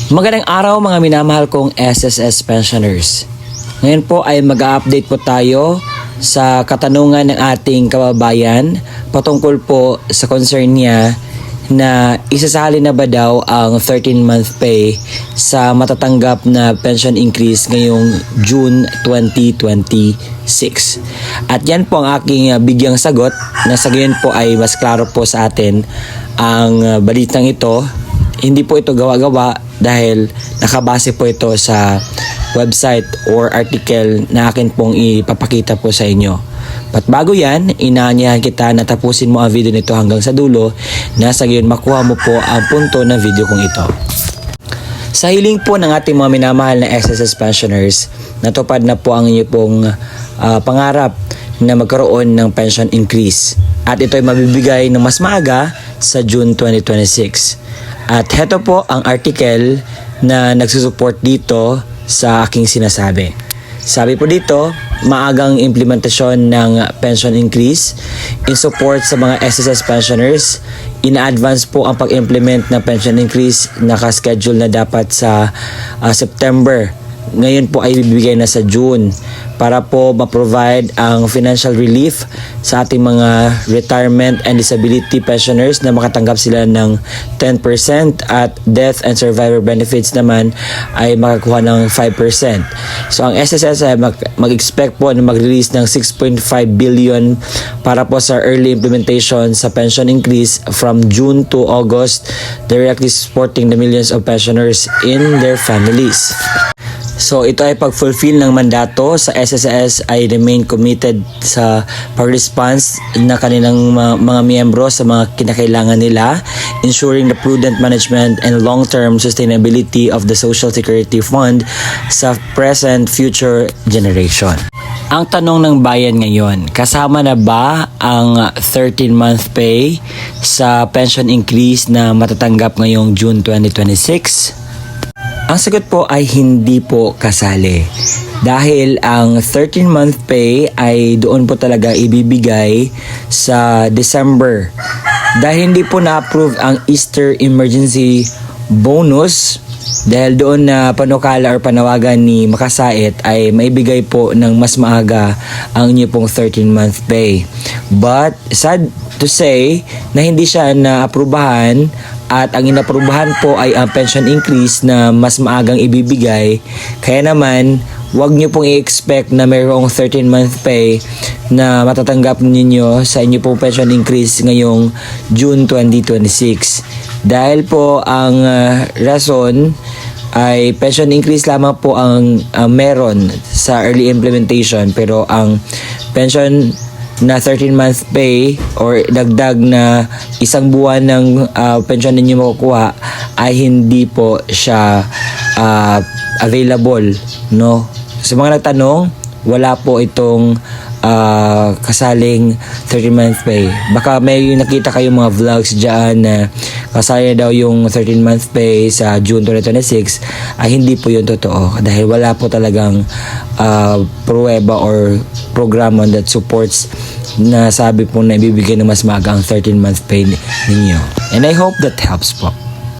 Magandang araw mga minamahal kong SSS pensioners. Ngayon po ay mag-update po tayo sa katanungan ng ating kababayan patungkol po sa concern niya na isasali na ba daw ang 13-month pay sa matatanggap na pension increase ngayong June 2026. At yan po ang aking bigyang sagot na sa gayon po ay mas klaro po sa atin ang balitang ito. Hindi po ito gawa-gawa dahil nakabase po ito sa website or article na akin pong ipapakita po sa inyo. But bago yan, inaanyahan kita na tapusin mo ang video nito hanggang sa dulo na sa gayon makuha mo po ang punto ng video kong ito. Sa hiling po ng ating mga minamahal na SSS pensioners, natupad na po ang inyo pong pangarap na magkaroon ng pension increase. At ito ay mabibigay ng mas maaga sa June 2026. At heto po ang article na nagsusupport dito sa aking sinasabi. Sabi po dito, maagang implementasyon ng pension increase in support sa mga SSS pensioners. In-advance po ang pag-implement ng pension increase naka-schedule na dapat sa September. Ngayon po ay bibigay na sa June para po ma-provide ang financial relief sa ating mga retirement and disability pensioners na makatanggap sila ng 10% at death and survivor benefits naman ay makakuha ng 5%. So ang SSS ay mag-expect po na mag-release ng 6.5 billion para po sa early implementation sa pension increase from June to August, directly supporting the millions of pensioners in their families. So ito ay pag-fulfill ng mandato sa SSS ay remain committed sa pag-response na kanilang mga miyembro sa mga kinakailangan nila, ensuring the prudent management and long-term sustainability of the Social Security Fund sa present future generation. Ang tanong ng bayan ngayon, kasama na ba ang 13-month pay sa pension increase na matatanggap ngayong June 2026? Ang sagot po ay hindi po kasali dahil ang 13-month pay ay doon po talaga ibibigay sa December. Dahil hindi po na-approve ang Easter Emergency Bonus dahil doon na panukala or panawagan ni Makasait ay maibigay po ng mas maaga ang inyo pong 13-month pay. But sad to say na hindi siya na-aprubahan at ang inaprubahan po ay ang pension increase na mas maagang ibibigay. Kaya naman, huwag nyo pong i-expect na mayroong 13-month pay na matatanggap ninyo sa inyo pong pension increase ngayong June 2026. Dahil po ang rason ay pension increase lamang po ang meron sa early implementation, pero ang pension na 13-month pay or dagdag na isang buwan ng pensyon ninyo makukuha ay hindi po siya available, no? Sa mga nagtanong, wala po itong kasaling 13-month pay. Baka may nakita kayong mga vlogs dyan na kasali daw yung 13-month pay sa June 2026 ay hindi po yun totoo dahil wala po talagang pruweba or programa that supports na sabi po na ibibigay ng mas maaga ang 13-month pay ninyo. And I hope that helps po.